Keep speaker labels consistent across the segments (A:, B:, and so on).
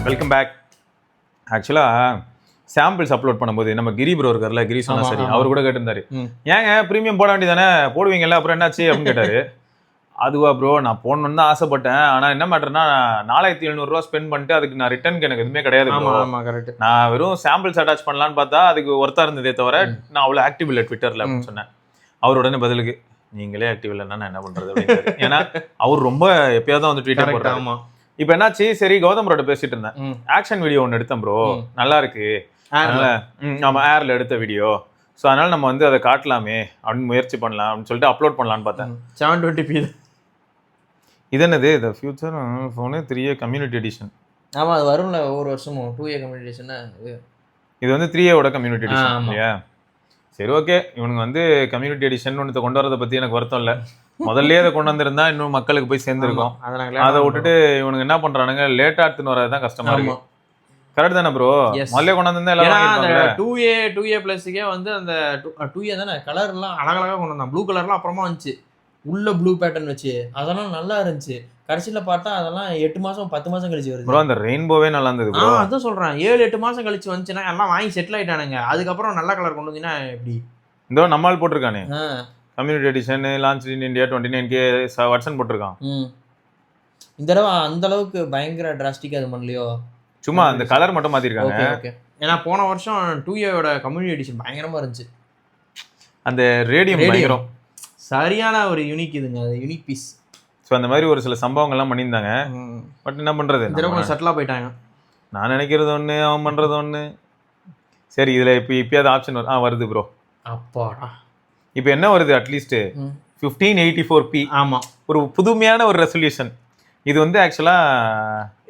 A: Welcome back. ஆக்சுவலாக samples upload பண்ணும்போது நம்ம கிரி ப்ரோ இருக்கார்ல, கிரி சொன்னா சரி, அவர் கூட கேட்டிருந்தாரு, ஏங்க ப்ரீமியம் போட வேண்டியதானே, போடுவீங்கல்ல, அப்புறம் என்னாச்சு அப்படின்னு கேட்டாரு. அதுவா ப்ரோ, நான் போடணும்னு தான் ஆசைப்பட்டேன், ஆனால் என்ன மேட்டர்னா 4700 ஸ்பெண்ட் பண்ணிட்டு அதுக்கு நான் ரிட்டர்னுக்கு எனக்கு எதுவுமே கிடையாது. நான் வெறும் சாம்பிள்ஸ் அட்டாச் பண்ணலான்னு பார்த்தா அதுக்கு ஒர்த்தா இருந்ததே தவிர நான் அவ்வளோ ஆக்டிவ் இல்லை ட்விட்டர்ல அப்படின்னு சொன்னேன். அவர் உடனே பதிலுக்கு, நீங்களே ஆக்டிவ் இல்லைன்னா நான் என்ன பண்றது அப்படின்னு. ஏன்னா அவர் ரொம்ப எப்பயாவது வந்து ட்வீட்டர் போடுறாரு. இப்போ என்னாச்சு, சரி கௌதம் ப்ரோட பேசிட்டு இருந்தேன், ஆக்ஷன் வீடியோ ஒன்று எடுத்தேன் ப்ரோ, நல்லா இருக்கு, அதனால நம்ம ஏர்ல எடுத்த வீடியோ, ஸோ அதனால நம்ம வந்து அதை காட்டலாமே அப்படின்னு முயற்சி பண்ணலாம் அப்படின்னு சொல்லிட்டு அப்லோட் பண்ணலான்னு பார்த்தேன்.
B: 720p
A: இது என்னது, இந்த future phone 3A community edition.
B: ஆமாம், அது வரும்ல ஒவ்வொரு வருஷமும் 2A கம்யூனிட்டி எடிஷன்.
A: இது வந்து 3Aவோட கம்யூனிட்டி எடிஷன் இல்லையா? சரி, ஓகே. இவனுங்க வந்து கம்யூனிட்டி எடிஷன் ஒன்று கொண்டு வரதை பற்றி எனக்கு வருத்தம் இல்லை. முதல்ல அதை கொண்டு வந்திருந்தா இன்னும் மக்களுக்கு போய் சேர்ந்துருக்கும். அதை விட்டுட்டு இவனுங்க என்ன பண்றானுங்க, லேட்டா எடுத்துன்னு வரதுதான் கஷ்டமா இருக்கு. கரெக்ட் தானே ப்ரோ? முதல்ல கொண்டு வந்திருந்தா எல்லாம்
B: 2A பிளஸ்க்கே வந்து அந்த 2A தானே கலர் எல்லாம் அழகழகா கொண்டு வந்தான். ப்ளூ கலர்லாம் அப்புறமா வந்துச்சு, உள்ள ப்ளூ பேட்டர்ன் வச்சு, அதெல்லாம் நல்லா இருந்துச்சு. கடைசியில பார்த்தா அதெல்லாம் 8 மாசம் 10 மாசம் கழிச்சு வருது
A: ப்ரோ. அந்த ரெயின்போவே நல்லா இருந்தது ப்ரோ.
B: அதான் சொல்றேன், 7-8 மாசம் கழிச்சு வந்துச்சுன்னா எல்லாம் வாங்கி செட்டில் ஆயிட்டானுங்க. அதுக்கப்புறம் நல்ல கலர் கொண்டு வந்தீங்கன்னா எப்படி?
A: இந்த நம்மால் போட்டிருக்கானே community edition launch in India 29K வட்சன் போட்டிருக்கான்.
B: இந்த தடவை அந்த அளவுக்கு பயங்கர டிராஸ்டிக்கா அது பண்ணலையோ,
A: சும்மா அந்த கலர் மட்டும் மாத்திருக்காங்க.
B: ஏன்னா போன வருஷம் 2Aவோட கம்யூனிட்டி எடிஷன் பயங்கரமா இருந்துச்சு.
A: அந்த ரேடியம் பயங்கரம், சரியான
B: ஒரு யூனிக் இதுங்க, அது யூனிக் பீஸ்.
A: ஸோ அந்த மாதிரி ஒரு சில சம்பவங்கள்லாம் பண்ணியிருந்தாங்க. பட் என்ன பண்றது,
B: செட்டிலாக போயிட்டாங்க. நான்
A: நினைக்கிறது ஒன்று, அவன் பண்றது ஒன்று. சரி, இதுல இப்பயாவது ஆப்ஷன் வருது ப்ரோ.
B: அப்பாடா,
A: இப்போ என்ன வருது, அட்லீஸ்ட் 1584p.
B: ஆமா,
A: ஒரு புதுமையான ஒரு ரெசல்யூஷன். இது வந்து ஆக்சுவலா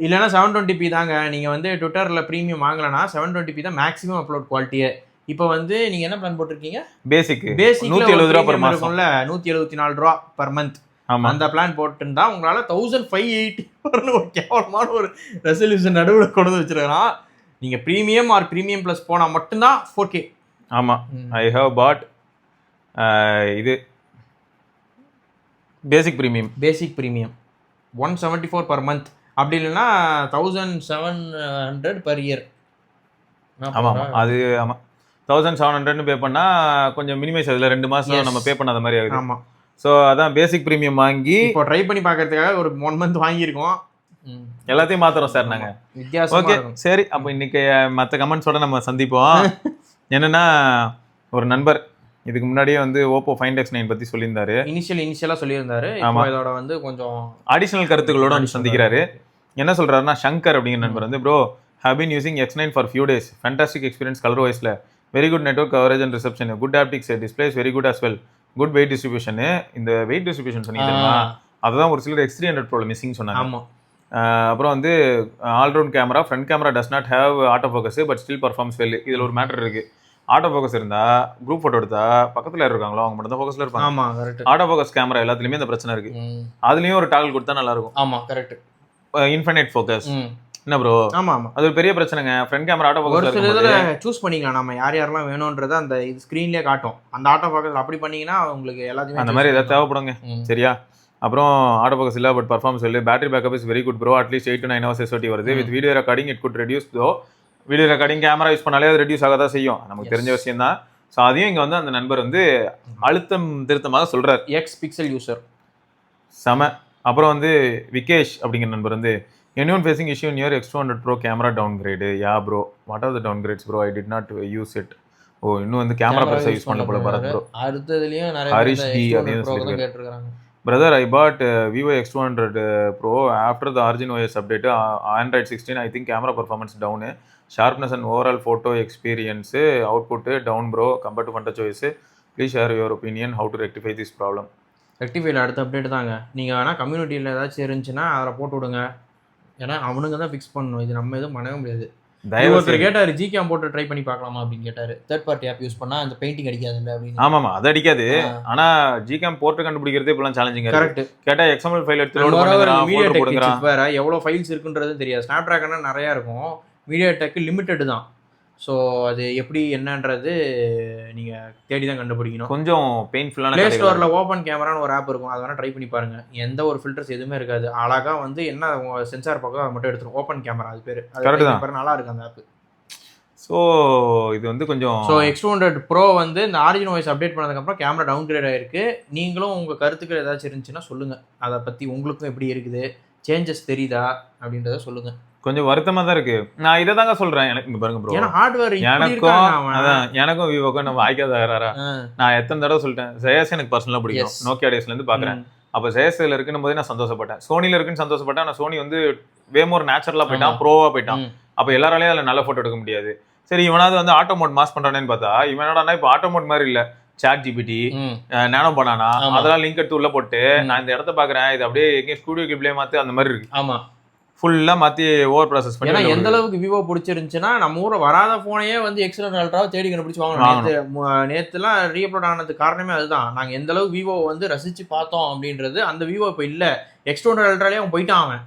B: இல்லைன்னா 720p தாங்க. நீங்க வந்து ட்விட்டர்ல ப்ரீமியம் வாங்கலன்னா 720p தான் மேக்ஸிமம் அப்லோட் குவாலிட்டியே. இப்போ வந்து நீங்க என்ன பிளான் போட்டிருக்கீங்க?
A: பேசிக் 170 ரூபா பர் மாசம்
B: இருக்கும்ல, 174 ரூபா பர் மந்த். அந்த பிளான் போட்டுருந்தா உங்களால 1580 ஒரு கேவலமான ஒரு ரெசல்யூஷன் நடுவில் கொண்டு வச்சிருக்கான். நீங்க பிரீமியம் ஆர் பிரீமியம் பிளஸ் போனா மட்டும்தான் 4K.
A: ஆமா, ஐ ஹவ் பாட் இது பேசிக் பிரீமியம்
B: 174 பர் மந்த், அப்படி இல்லைன்னா 1700 பர் இயர்.
A: ஆமாம், அது ஆமாம் 1700 பே பண்ணா கொஞ்சம் மினிமைஸ், அதில் 2 மாதம் நம்ம பே பண்ணாத மாதிரி ஆகுது.
B: ஆமாம்,
A: ஸோ அதான் பேசிக் ப்ரீமியம் வாங்கி
B: இப்போ ட்ரை பண்ணி பார்க்கறதுக்காக ஒரு 1 மந்த் வாங்கியிருக்கோம்.
A: எல்லாத்தையும் மாத்துறோம் சார் நாங்கள். ஓகே சரி, அப்போ இன்னைக்கு மற்ற கமெண்ட்ஸோட நம்ம சந்திப்போம். என்னன்னா, ஒரு நண்பர் இதுக்கு முன்னாடியே வந்து ஓப்போ Find X9 பற்றி சொல்லியிருந்தாரு. இனிஷியலாக சொல்லியிருந்தாரு. ஆமாம், இதோட வந்து கொஞ்சம் அடிஷனல் கருத்துக்களோட வந்து சந்திக்கிறாரு. என்ன சொல்கிறாருன்னா, சங்கர் அப்படிங்கிற நண்பர் வந்து, bro have been using X9 for few days. Fantastic experience color wise la. Very good network coverage and reception. Good haptics. Display is very good as well. Good weight distribution. இந்த weight distribution சொன்னீங்க தெரியுமா, அதுதான் ஒரு சிலர் X300 Pro missing சொன்னாங்க. ஆமாம். அப்புறம் வந்து all-round camera, front camera does not have auto focus but still performs well. இதில் ஒரு மேட்டர் இருக்குது. ஆட்டோ ஃபோக்கஸ் இருந்தால் குரூப் ஃபோட்டோ எடுத்தா பக்கத்தில் இருக்காங்களோ அவங்க மட்டும் தான் ஃபோக்கஸில் இருப்பாங்க. ஆமாம், கரெக்ட். ஆட்டோ ஃபோக்கஸ் கேமரா எல்லாத்துலேயுமே இந்த பிரச்சனை இருக்குது. அதுலேயும் ஒரு டாகல் கொடுத்தா நல்லாயிருக்கும். ஆமாம், கரெக்ட். இன்ஃபினிட் ஃபோக்கஸ் என்ன ப்ரோ? ஆமா ஆமா, அது ஒரு பெரிய பிரச்சனைங்க. ஃப்ரண்ட் கேமரா ஆட்டோ ஃபோக்கஸ் ஒரு சில இதுல சூஸ் பண்ணிக்கலாம் நம்ம யார் யாரெல்லாம் வேணும்ன்றத அந்த ஸ்க்ரீன்லேயே காட்டும். அந்த ஆட்டோ ஃபோக்கஸ் அப்படி பண்ணீங்கன்னா உங்களுக்கு எல்லாத்தையுமே அந்த மாதிரி ஏதாவது தேவைப்படுங்க. சரியா? அப்புறம் ஆட்டோ ஃபோக்கஸ் இல்லை பட் பர்ஃபார்மன்ஸ் இல்லை. Battery backup is very good bro. At least 8 to 9 hours SOT வருது. With video recording it good reduce. தோ வீடியோ ரெக்கார்டிங் கேமரா யூஸ் பண்ணாலே அது ரெடியூஸ் ஆக தான் செய்யும், நமக்கு தெரிஞ்ச விஷயம் தான். ஸோ அதையும் இங்கே வந்து அந்த நண்பர் வந்து அழுத்தம் திருத்தமாக சொல்கிறார். எக்ஸ் பிக்சல் யூசர் செம. அப்புறம் வந்து விகேஷ் அப்படிங்கிற நண்பர் வந்து, anyone facing issue in your X200 Pro camera downgrade? Yeah bro, what are the downgrades bro? I did not use it. ஓ, இன்னும் வந்து கேமரா பெருசா யூஸ் பண்ண போல பரத் ப்ரோ. அடுத்ததுலயும் நிறைய ஹரிஷ் டி அப்படின்னு சொல்லிருக்காங்க. Brother, I bought Vivo X200 Pro after the Origin OS update. Android 16, I think camera performance down. Sharpness and overall photo experience output down bro compared to FunTouch OS. Please share your opinion how to rectify this problem. ரெக்டிஃபைல அடுத்த update தாங்க. நீங்கள் வேணால் கம்யூனிட்டியில் ஏதாச்சும் இருந்துச்சுன்னா அதில் போட்டு விடுங்க. ஏன்னா அவனுங்க தான் ஃபிக்ஸ் பண்ணணும், இது நம்ம எதுவும் பண்ணவே முடியாது. ஒருத்தர் கேட்டார், ஜிகேம் போட்டு ட்ரை பண்ணி பார்க்கலாமா அப்படின்னு கேட்டார். தேர்ட் பார்ட்டி ஆப் யூஸ் பண்ணால் அந்த பெயிண்டிங் அடிக்காது இல்லை அப்படின்னு. ஆமாம், அது அடிக்காது. ஆனால் ஜிகேம் போட்டு கண்டுபிடிக்கிறதே இப்போலாம் சேலஞ்சிங். கரெக்ட். கேட்டால் எக்ஸ்எம்எல் ஃபைல் எடுத்து வேற எவ்வளோ ஃபைல்ஸ் இருக்குன்றது தெரியாது. ஸ்னாப் ட்ராகன்னா நிறையா இருக்கும், மீடியா டெக் லிமிட்டட் தான்.
B: ஸோ அது எப்படி என்னன்றது நீங்கள் தேடி தான் கண்டுபிடிக்கணும்.
A: கொஞ்சம் பெயின்ஃபுல்லான.
B: ப்ளே ஸ்டோரில் ஓப்பன் கேமரான்னு ஒரு ஆப் இருக்கும், அதை வேணால் ட்ரை பண்ணி பாருங்கள். எந்த ஒரு ஃபில்டர்ஸ் எதுவுமே இருக்காது, அழகாக வந்து என்ன சென்சார் பக்கம் அதை மட்டும் எடுத்துரும். ஓப்பன் கேமரா அது பேர்.
A: கரெக்ட் தான்,
B: நல்லா இருக்கு அந்த ஆப்.
A: ஸோ இது வந்து கொஞ்சம்.
B: ஸோ X200 Pro வந்து இந்த ஆரிஜின் வாய்ஸ் அப்டேட் பண்ணதுக்கப்புறம் கேமரா டவுன் கிரேட் ஆயிருக்கு. நீங்களும் உங்கள் கருத்துக்கள் ஏதாச்சும் இருந்துச்சுன்னா சொல்லுங்கள், அதை பற்றி உங்களுக்கும் எப்படி இருக்குது, சேஞ்சஸ் தெரியுதா அப்படின்றத சொல்லுங்கள்.
A: கொஞ்சம் வருத்தமாக தான் இருக்கு. நான் இதை தாங்க சொல்கிறேன். எனக்கு இங்கே பாருங்க ப்ரோ,
B: ஏன்னா ஹார்ட்வேர்
A: எனக்கும் விவோக்கும் நம்ம வாய்க்காதாரா. நான் எத்தனை தடவை சொல்லிட்டேன், ஜெயஸ் எனக்கு பர்சனலாக பிடிக்கும், நோக்கியா டேஸ்லேருந்து பார்க்குறேன். அப்போ ஜெயஸில் இருக்குன்னு போது நான் சந்தோஷப்பட்டேன், சோனியில் இருக்குன்னு சந்தோஷப்பட்டேன். ஆனால் சோனி வந்து வேமோர் நேச்சுரலாக போயிட்டான், ப்ரோவாக போயிட்டான். அப்போ எல்லாராலையும் அதில் நல்ல ஃபோட்டோ எடுக்க முடியாது. சரி, இவனாவது வந்து ஆட்டோ மோட் மாஸ் பண்ணுறானேன்னு பார்த்தா இவன் என்னடா இப்போ ஆட்டோ மோட் மாதிரி இல்லை, சாட் ஜிபிடி, நானோ பனானா அதெல்லாம் லிங்க் எடுத்து உள்ள போட்டு நான் இந்த இடத்த பார்க்குறேன், இது அப்படியே எங்கேயும் ஸ்டூடியோ கிளிப்லேயே மாற்றி அந்த மாதிரி இருக்கு.
B: ஆமாம்,
A: ஃபுல்லாக மாற்றி ஓவர் ப்ராசஸ் பண்ணி.
B: ஏன்னா எந்த அளவுக்கு விவோ பிடிச்சிருந்துச்சுன்னா நம்ம ஊரில் வராத ஃபோனையே வந்து X200 அல்ட்ராவை தேடி கண்டுபிடிச்சி வாங்கணும். நேற்றுலாம் ரீஅப்லோட் ஆனது காரணமே அதுதான். நாங்கள் எந்த அளவுக்கு விவோ வந்து ரசித்து பார்த்தோம் அப்படின்றது. அந்த விவோ இப்போ இல்லை, X200 அல்ட்ராலே அவன் போயிட்டான் அவன்.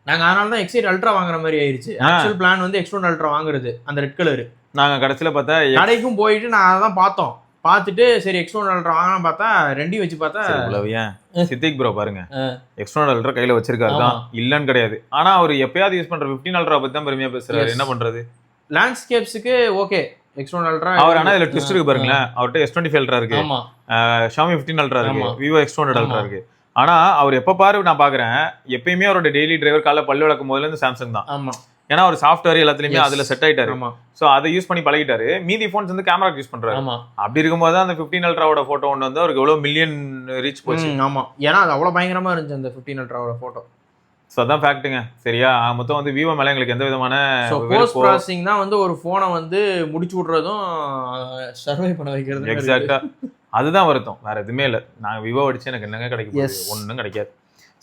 B: நாங்கள் அதனால தான் X8 அல்ட்ரா வாங்குற மாதிரி ஆயிடுச்சு. ஆக்சுவல் பிளான் வந்து X200 அல்ட்ரா வாங்குறது, அந்த ரெட் கலரு. நாங்கள் கடைசியில் பார்த்தா கடைக்கும் போயிட்டு நான் அதை தான் பார்த்தோம், பார்த்துட்டு சரி X200 அல்ட்ரா வாங்கலாம் பார்த்தா ரெண்டையும் வச்சு பார்த்தா சித்திக் ப்ரோ பாருங்க X200 அல்ட்ரா கையில வச்சிருக்காரு தான், இல்லன்னு கிடையாது. ஆனா அவர் எப்பயாவது யூஸ் பண்ற 15 அல்ட்ரா பத்தி தான் பெருமையா பேசுறாரு. என்ன பண்றது, லேண்ட்ஸ்கேப்ஸ்க்கு ஓகே X200 அல்ட்ரா அவர். ஆனா இதுல ட்விஸ்ட் இருக்கு பாருங்களேன், அவர்கிட்ட S25 அல்ட்ரா இருக்கு, Xiaomi 15 அல்ட்ரா இருக்கு, Vivo X200 அல்ட்ரா இருக்கு. ஆனா அவர் எப்ப பாரு நான் பாக்குறேன், எப்பயுமே அவரோட டெய்லி டிரைவர் காலைல பல்லு விளக்கும் போதுல இருந்து சாம்சங் தான். ஏன்னா ஒரு சாஃப்ட்வேர் எல்லாத்துலயுமே அதுல செட் ஆயிட்டாரு. சோ அதை யூஸ் பண்ணி பழகிட்டாரு. மீதி போன்ஸ் வந்து கேமரா யூஸ் பண்றாரு. அப்படி இருக்கும்போது அந்த 15 அல்ட்ராவோட போட்டோ ஒன்று வந்து அவருக்கு எவ்வளவு மில்லியன் ரீச் போச்சு. ஆமா, ஏன்னா அது அவ்வளவு பயங்கரமா இருந்துச்சு அந்த 15 அல்ட்ராவோட போட்டோ. ஸோ அதான் ஃபேக்ட்டுங்க. சரியா, மொத்தம் வந்து விவோ மேலே எங்களுக்கு எந்த விதமான போஸ்ட் ப்ராசஸிங் தான் வந்து ஒரு ஃபோனை வந்து முடிச்சு விட்றதும் சர்வை பண்ண வைக்கிறது. எக்ஸாக்டா, அதுதான் வருத்தம், வேற எதுவுமே இல்லை. நாங்கள் விவோ அடிச்சு எனக்கு என்னங்க கிடைக்கும், ஒன்றும் கிடைக்காது.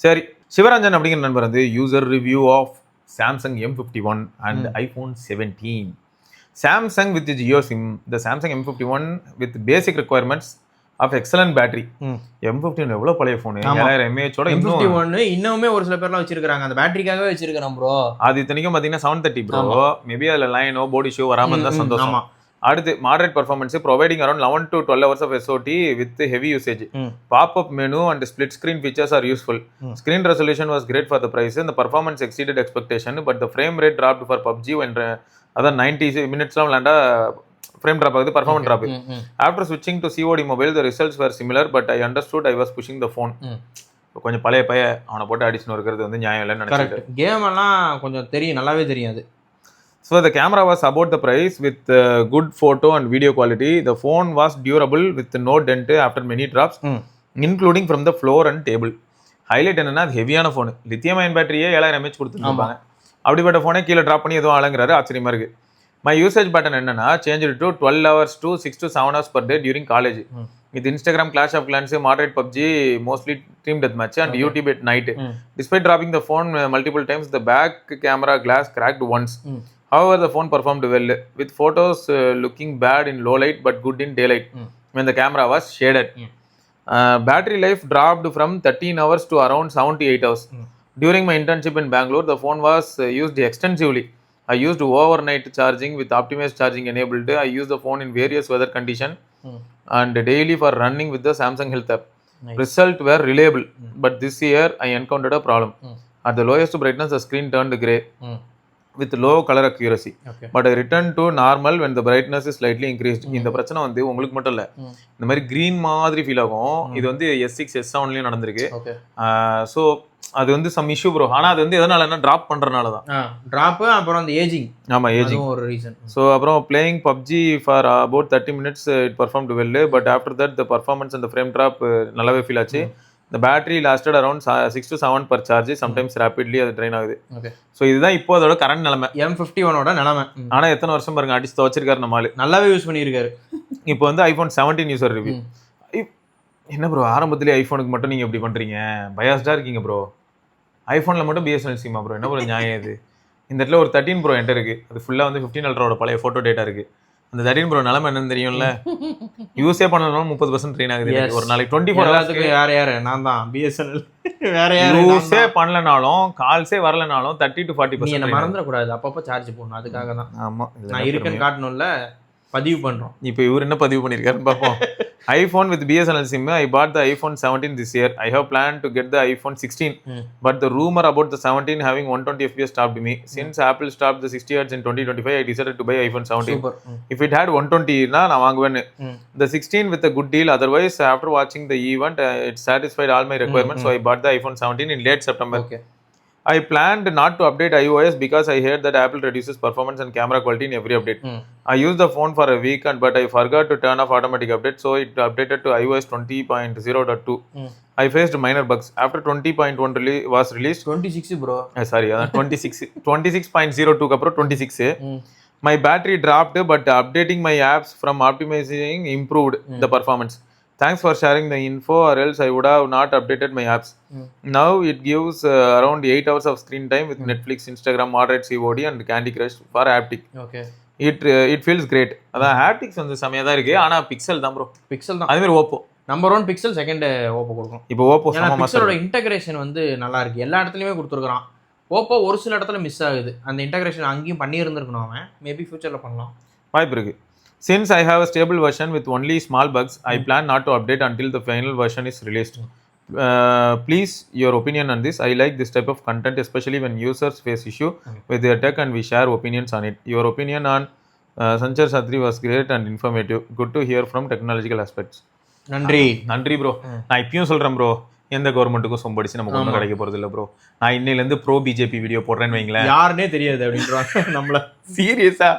B: சரி, சிவரஞ்சன் அப்படிங்கிற நண்பர் வந்து user review of Samsung M51 and iPhone 17. Samsung with its Jio SIM, the Samsung M51 with basic requirements of excellent battery. M51 எவ்வளவு பழைய ஃபோன், 7000 mAh ஓட. M51 இன்னுமே ஒரு சில பேர்லாம் வச்சிருக்காங்க, அந்த பேட்டரிக்காகவே வச்சிருக்கான் ப்ரோ. அது இத்தனைக்கும் பாத்தீங்கன்னா 730 ப்ரோ. மேபி அதுல லைனோ போடி ஷோ வராம இருந்தா சந்தோஷம். அடுத்து moderate performance, providing around 11 to 12 hours of SOT with heavy usage. Pop-up menu and split screen features are useful. Screen resolution was great for the price and the performance exceeded expectation, but the frame rate dropped for PUBG when other 90 minutes லாம் விளையாண்டா frame drop ஆகுது, performance drop. After switching to COD mobile, the results were similar, but I understood I was pushing the phone. கொஞ்சம் பழைய பைய அவனை போட்டு addition இருக்கிறது வந்து நியாயம் இல்லைன்னு நினைக்கிறேன். கேம் எல்லாம் கொஞ்சம் தெரியும், நல்லாவே தெரியாது. So the camera was about the price with good photo and video quality. The phone was durable with no dent after many drops, including from the floor and table. Highlight என்னன்னா அது ஹெவியான phone, lithium ion பேட்டரியே 7000 mAh கொடுத்துருப்பாங்க. அப்படிப்பட்ட ஃபோனே கீழே drop பண்ணி எதுவும் ஆளுங்கிறாரு, ஆச்சரியமா இருக்கு. மை யூசேஜ் பேட்டர்ன் என்னன்னா change to 12 hours to 6 to 7 hours per day during college. With Instagram, Clash of Clans, moderate PUBG, mostly team deathmatch and YouTube at night. Despite dropping the phone multiple times, the back camera glass cracked once. However, the phone performed well, with photos looking bad in low light but good in daylight when the camera was shaded. Battery life dropped from 13 hours to around 78 hours. During my internship in Bangalore, the phone was used extensively. I used overnight charging with optimized charging enabled. I used the phone in various weather conditions and daily for running with the Samsung Health app. Results were reliable, but this year I encountered a problem. At the lowest brightness, the screen turned grey with low color accuracy. But I returned to normal when the brightness is slightly increased. இந்த பிரச்சனை வந்து உங்களுக்கு மட்டும் இல்ல, இந்த மாதிரி green மாதிரி feel ஆகும். இது வந்து S6 S7லயும் நடந்திருக்கு. ஸோ அது வந்து சம் இஷ்யூ ப்ரோ. ஆனா அது வந்து எதனாலன்னா டிராப் பண்றதுனால தான். டிராப், அப்புறம் அந்த ஏஜிங். ஆமா, ஏஜிங் ஒரு ரீசன். ஸோ அப்புறம் playing PUBG for about 30 minutes it performed well, but after that the performance and the frame drop நல்லாவே ஃபீல் ஆச்சு. The battery lasted around 6 to 7 per charge, sometimes rapidly அது train ஆகுது. So இதுதான் இப்போ அதோட current நிலைமை, M51ஓட நிலைமை. ஆனால் எத்தனை வருஷம் பாருங்க அடிச்சு துவச்சிருக்காரு நம்ம ஆளு, நல்லாவே யூஸ் பண்ணியிருக்காரு. இப்போ வந்து iPhone 17 யூசர் ரிவ்யூ. என்ன ப்ரோ, ஆரம்பத்திலே ஐஃபோனுக்கு மட்டும் நீங்கள் எப்படி பண்ணுறீங்க, பயாஸ்டாக இருக்கீங்க ப்ரோ. ஐஃபோனில் மட்டும் BSNL சிம்மா ப்ரோ, என்ன ப்ரோ நியாயம் இது? இந்த இடத்துல ஒரு 13 Pro என்கிட்ட இருக்குது, அது ஃபுல்லாக வந்து 15 அல்ட்ராவோட பழைய ஃபோட்டோ டேட்டா இருக்குது. அந்த 13 Pro நிலைமை என்னன்னு தெரியும்ல, யூஸே பண்ணணும் 30% ட்ரெயின் ஆகுது ஒரு நாளைக்கு. 24 hours யார் நான் தான் BSNL வேற யாரு
A: யூஸே பண்ணலனாலும் கால்ஸே வரலனாலும் 30 to 40%
B: என்ன மறந்துடக்கூடாது, அப்பப்போ சார்ஜ் போடணும். அதுக்காக தான்
A: ஆமா
B: நான் இருக்கேன்னு காட்டணும்ல, பதிவு பண்றோம்.
A: இப்போ இவர் என்ன பதிவு பண்ணிருக்காருன்னு பார்ப்போம். iPhone with BSNL SIM. I bought the iPhone 17 this year. I have planned to get the iPhone 16. But the rumor about the 17 having 120 FPS stopped me. Since Apple stopped the 60 Hz in 2025, I decided to buy iPhone 17.
B: Super.
A: If it had 120, நான் வாங்குவேன். The 16 with a good deal. Otherwise, after watching the event, it satisfied all my requirements. So I bought the iPhone 17 in late September.
B: Okay.
A: I planned not to update iOS because I heard that Apple reduces performance and camera quality in every update. I used the phone for a week, but I forgot to turn off automatic update, so it updated to iOS 20.0.2. I faced minor bugs. After 20.1 was released.
B: 26 bro.
A: Sorry, 26.02 அப்புறம் 26. My battery dropped, but updating my apps from optimizing improved the performance. Thanks for sharing the info, or else I would have not updated my apps. Now it gives around 8 hours of screen time with Netflix, Instagram, moderate COD and Candy Crush for haptic.
B: Okay.
A: It feels great. அதான் haptics வந்து செமையா தான் இருக்கு. ஆனா pixel தான் bro.
B: Pixel தான்.
A: அதே மாதிரி Oppo
B: number 1 pixel, second Oppo கொடுக்கும்.
A: இப்போ ஓப்போ
B: சமமா பிக்சலோட இன்டகிரேஷன் வந்து நல்லா இருக்கு. எல்லா இடத்துலயுமே கொடுத்துருக்கான். ஓப்போ ஒரு சில இடத்துல மிஸ் ஆகுது. அந்த இன்டகிரேஷன் அங்கேயும் பண்ணி இருந்திருக்கணும் அவன். மேபி ஃபியூச்சர்ல பண்ணலாம்.
A: வாய்ப்பு இருக்கு. Since I have a stable version with only small bugs, I plan not to update until the final version is released. Please, your opinion on this. I like this type of content, especially when users face issue with their tech and we share opinions on it. Your opinion on Sanchar Satri was great and informative. Good to hear from technological aspects. நன்றி bro. நான் இப்பயும் சொல்றேன் bro, எந்த கவர்மெண்ட்டுக்கும் சொம்படிச்சு நமக்கு ஒன்றும் கிடைக்க போறது இல்லை ப்ரோ. நான் இன்னையிலேருந்து ப்ரோ பிஜேபி வீடியோ போடுறேன்னு வைங்களேன்,
B: யாருன்னே தெரியாது அப்படின்றாங்க நம்மள.
A: சீரியஸா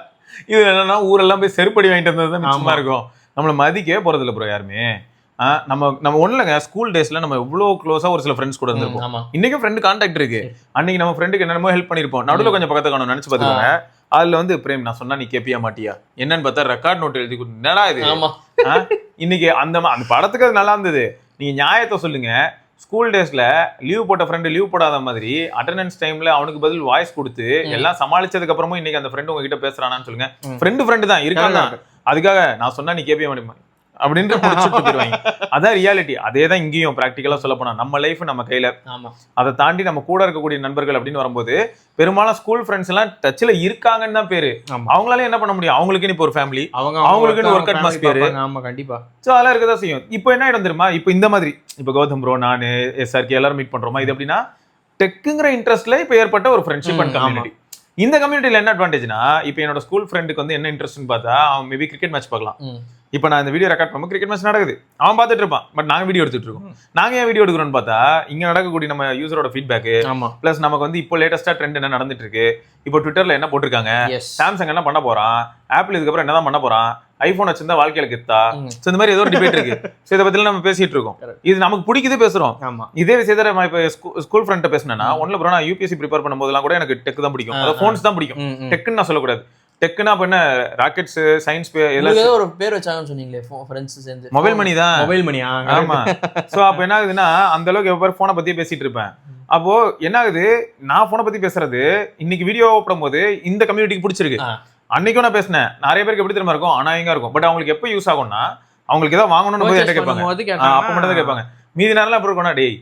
A: இது என்னன்னா ஊரெல்லாம் போய் செருப்படி வாங்கிட்டு வந்தது தான் மிச்சமா இருக்கும். நம்மளை மதிக்கவே போறது இல்லை ப்ரோ யாருமே. நம்ம ஒண்ணு இல்லைங்க, ஸ்கூல் டேஸ்ல நம்ம எவ்வளவு க்ளோஸா ஒரு சில ஃப்ரெண்ட்ஸ் கூட இருந்திருப்போம். இன்னைக்கு ஃப்ரெண்டு கான்டாக்ட் இருக்கு. அன்னைக்கு நம்ம ஃப்ரெண்டுக்கு என்னென்னமோ ஹெல்ப் பண்ணிருப்போம். நடுவில் கொஞ்சம் பக்கத்தை காணும் நினைச்சு பாத்துக்கோங்க. அதுல வந்து பிரேம் நான் சொன்னா நீ கேப்பியா மாட்டியா என்னன்னு பார்த்தா ரெக்கார்ட் நோட் எழுதி கொடுத்து என்னடா இது. இன்னைக்கு அந்த படத்துக்கு அது நல்லா இருந்தது. நீங்க நியாயத்தை சொல்லுங்க. ஸ்கூல் டேஸ்ல லீவ் போட்ட ஃப்ரெண்டு லீவ் போடாத மாதிரி அட்டெண்டன்ஸ் டைம்ல அவனுக்கு பதில் வாய்ஸ் கொடுத்து எல்லாம் சமாளிச்சதுக்கு அப்புறமும் இன்னைக்கு அந்த ஃப்ரெண்டு உங்ககிட்ட பேசுறானான்னு சொல்லுங்க. ஃப்ரெண்டு தான் இருக்காங்க. அதுக்காக நான் சொன்னா நீ கேப்பிய மாட்டேமா அப்படின்ட்டு முடிச்சுட்டு போயிருவாங்க. அதான் ரியாலிட்டி. அதே தான் இங்கேயும் ப்ராக்டிக்கலா சொல்ல போனா நம்ம லைஃப் நம்ம கையில. அதை தாண்டி நம்ம கூட இருக்கக்கூடிய நண்பர்கள் அப்படின்னு வரும்போது பெரும்பாலும் ஸ்கூல் ஃப்ரெண்ட்ஸ் எல்லாம் டச்ல இருக்காங்கன்னு தான் பேரு. அவங்களால என்ன பண்ண முடியும், அவங்களுக்குன்னு இப்போ ஒரு ஃபேமிலி, அவங்களுக்குன்னு ஒர்க் அட்மாஸ்பியர்.
B: ஆமா கண்டிப்பா.
A: சோ அதெல்லாம் இருக்கதான் செய்யும். இப்போ என்ன ஆயிடும் தெரியுமா, இப்போ இந்த மாதிரி இப்போ கௌதம் ப்ரோ நானு SRK எல்லாரும் மீட் பண்றோமா, இது எப்படின்னா டெக்குங்கிற இன்ட்ரெஸ்ட்ல இப்போ ஏற்பட்ட ஒரு ஃப்ரெண்ட்ஷிப் அண்ட் கம்யூனிட்டி. இந்த கம்யூனிட்டியில என்ன அட்வான்டேஜ்னா, இப்போ என்னோட ஸ்கூல் ஃப்ரெண்டுக்கு வந்து என்ன இன்ட்ரெஸ்ட்னு பார்த்தா அவன் மேபி கிரிக்கெட் மேட்ச் பார்க்கலாம். இப்போ நான் இந்த வீடியோ ரெக்கார்ட் பண்ணும்போது கிரிக்கெட் மேட்ச் நடக்குது, அவன் பார்த்துட்டு இருப்பான். பட் நாங்க வீடியோ எடுத்துட்டு இருக்கோம். நாங்க ஏன் வீடியோ எடுக்கிறோம்னு பார்த்தா இங்க நடக்கக்கூடிய நம்ம யூசரோட ஃபீட்பேக் பிளஸ் நமக்கு வந்து இப்போ லேட்டஸ்டா ட்ரெண்ட் என்ன நடந்துட்டு இருக்கு, இப்போ ட்விட்டர்ல என்ன போட்டிருக்காங்க, சாம்சங் என்ன பண்ண போறான், ஆப்பிள் இதுக்கப்புறம் என்னதான் பண்ண போறான், ஐபோன் வச்சிருந்தா வாழ்க்கையில கெத்தா, இந்த மாதிரி ஏதோ ஒரு டிபேட் இருக்கு. ஸோ இதை பத்தி நம்ம பேசிட்டு இருக்கோம். இது நமக்கு பிடிக்குது பேசுறோம். இதே விஷயத்த நான் இப்போ ஸ்கூல் ஃப்ரெண்ட் பேசினேன்னா ஒன்னும் ப்ரோ, நான் யூபிஎஸ்சி ப்ரிப்பேர் பண்ணும்போதெல்லாம் கூட எனக்கு டெக் தான் பிடிக்கும், அதாவது ஃபோன்ஸ் தான் பிடிக்கும். டெக்குன்னு நான் சொல்லக்கூடாது. டெக்னா அப்ப என்ன ராக்கெட்ஸ் சயின்ஸ்
C: எல்லாம் ஒரு பேர் வச்சாங்கன்னு சொன்னீங்களே ஃப்ரெண்ட்ஸ் சேர்ந்து,
A: மொபைல் மணி தான்.
B: மொபைல் மணியா?
A: ஆமா. சோ அப்ப என்ன ஆகுதுன்னா அந்த அளவுக்கு எப்ப போனை பத்தியே பேசிட்டு இருப்பேன். அப்போ என்ன ஆகுது, நான் போனை பத்தி பேசுறது இன்னைக்கு வீடியோ போடும்போது இந்த கம்யூனிட்டிக்கு பிடிச்சிருக்கு. அன்னைக்கும் நான் பேசினேன், நிறைய பேருக்கு எப்படி தெரியுமா இருக்கும், அனாயங்கா இருக்கும். பட் அவங்களுக்கு எப்ப யூஸ் ஆகும்னா அவங்களுக்கு ஏதாவது வாங்கணும்னு போய் என்கிட்ட கேட்பாங்க. அப்ப மட்டும் தான் கேட்பாங்க. மீதி நேரம் அப்படி இருக்கணும், டேய்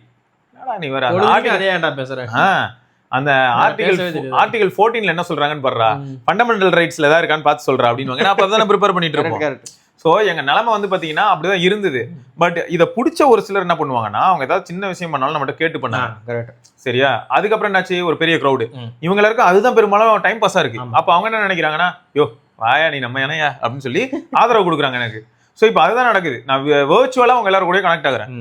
A: நீ வேற
B: அதே ஏன்டா பேசுறேன்.
A: அந்த ஆர்டிகல் 14ல என்ன சொல்றாங்கன்னு பாருடா, ஃபண்டமெண்டல் ரைட்ஸ்ல ஏதாவது இருக்கான்னு பார்த்து சொல்றா அப்படின்னு. நான் அப்பதான் ப்ரிப்பேர் பண்ணிட்டு இருக்கோம். சோ எங்க நிலைமை வந்து பாத்தீங்கன்னா அப்படிதான் இருந்தது. பட் இதை பிடிச்ச ஒரு சிலர் என்ன பண்ணுவாங்கன்னா, அவங்க ஏதாவது சின்ன விஷயம் பண்ணாலும் நம்மகிட்ட கேட்டு பண்ணாங்க. சரியா? அதுக்கப்புறம் என்னாச்சு, ஒரு பெரிய கிரௌடு இவங்க எல்லாருக்கும் அதுதான் பெரும்பாலும் டைம் பாஸா இருக்கு. அப்ப அவங்க என்ன நினைக்கிறாங்கன்னா, யோ வாயா நீ நம்ம என்னையா அப்படின்னு சொல்லி ஆதரவு கொடுக்குறாங்க எனக்கு. சோ இப்ப அதுதான் நடக்குது. நான் வெர்ச்சுவலா அவங்க எல்லாரும் கூட கனெக்ட் ஆகுறேன்.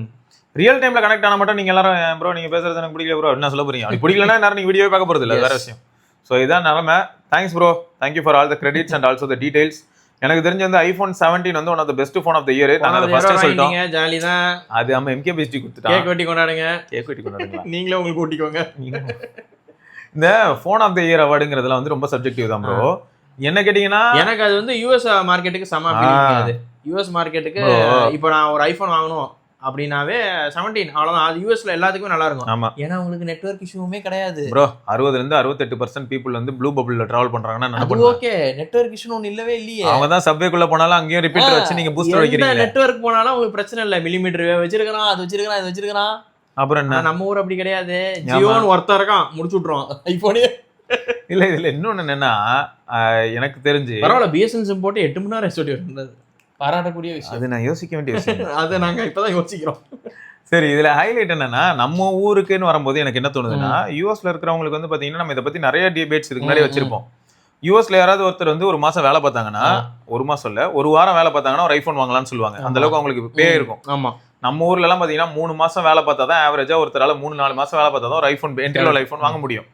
A: ரியல் டைம்ல கனெக்ட் ஆன மட்டும் நீங்க எல்லாரும் ப்ரோ நீங்க பேசுறது எனக்கு பிடிக்கல ப்ரோ என்ன சொல்ல போறீங்க, அப்படி பிடிக்கலன்னா எல்லாரும் நீங்க வீடியோ பார்க்க போறது இல்ல, வேற விஷயம். ஸோ இதான் நிலைமை. Thanks bro, thank you for all the credits and also the details. எனக்கு தெரிஞ்ச வந்து ஐபோன் 17 வந்து one of the best phone of the year. நாங்க அதை ஃபர்ஸ்ட் சொல்லிட்டோம்.
B: ஜாலி தான்
A: அது. நம்ம MKBHD கொடுத்துட்டாங்க.
B: கேக் வெட்டி கொண்டாடுங்க.
A: கேக் வெட்டி கொண்டாடுங்க.
B: நீங்களே உங்களுக்கு கூட்டிக்கோங்க.
A: இந்த ஃபோன் ஆஃப் த இயர் அவார்டுங்கிறதுல வந்து ரொம்ப சப்ஜெக்டிவ் தான் ப்ரோ. என்ன கேட்டீங்கன்னா
B: எனக்கு அது வந்து US மார்க்கெட்டுக்கு சம ஃபீலிங். US மார்க்கெட்டுக்கு இப்போ நான் ஒரு ஐபோன் வாங்கணும் அப்படின்னாவே 17 அவ்வளவுதான். அது யூஎஸ்ல எல்லாத்துக்குமே நல்லா இருக்கும்.
A: ஆமா,
C: ஏன்னா உங்களுக்கு நெட்வொர்க் இஷ்யூமே கிடையாது
A: ப்ரோ. 60 இருந்து 68% பீப்புள் வந்து ப்ளூ பபிள்ல டிராவல் பண்றாங்கன்னா
C: அது ஓகே. நெட்வொர்க் இஷ்யூ ஒன்றும் இல்லவே இல்லையே.
A: அவங்க தான் சப்வேக்குள்ள போனாலும் அங்கேயும் ரிப்பீட்டர் வச்சு நீங்க பூஸ்டர் வைக்கிறீங்க.
B: நெட்வொர்க் போனாலும் உங்களுக்கு பிரச்சனை இல்லை. மில்லிமீட்டர் வச்சிருக்கான், அது வச்சிருக்கான், இது வச்சிருக்கான்.
A: அப்புறம் என்ன
B: நம்ம ஊர் அப்படி கிடையாது. ஜியோன்னு ஒருத்தர் இருக்கான் முடிச்சு விட்டுருவான் ஐபோனே.
A: இல்ல இதுல இன்னொன்னு என்னன்னா எனக்கு தெரிஞ்சு
B: பரவாயில்ல பிஎஸ்என் சிம் போட்டு 8 மணி நேரம் எஸ்ஓடி இருந்தது, பாராட்டக்கூடிய விஷயம்.
A: அது நான் யோசிக்க வேண்டிய விஷயம்.
B: அதை நாங்க இப்பதான் யோசிக்கிறோம்.
A: சரி இதுல ஹைலைட் என்னன்னா நம்ம ஊருக்குன்னு வரும்போது எனக்கு என்ன தோணுதுன்னா யூஎஸ்ல இருக்கிறவங்களுக்கு வந்து பாத்தீங்கன்னா நம்ம இதை பத்தி நிறைய டிபேட்ஸ் இதுக்கு முன்னாடி வச்சிருப்போம். யூஎஸ்ல யாராவது ஒருத்தர் வந்து ஒரு மாசம் வேலை பார்த்தாங்கன்னா, ஒரு மாசம் இல்ல ஒரு வாரம் வேலை பார்த்தாங்கன்னா ஒரு ஐபோன் வாங்கலாம்னு சொல்லுவாங்க. அந்த அளவுக்கு அவங்களுக்கு பே இருக்கும்.
B: ஆமா
A: நம்ம ஊர்ல எல்லாம் பாத்தீங்கன்னா 3 மாசம் வேலை பார்த்தா தான் ஆவரேஜா ஒருத்தரால 3-4 மாசம் வேலை பார்த்தா தான் ஒரு ஐபோன் என்ட்ரி லெவல் ஐபோன் வாங்க முடியும்.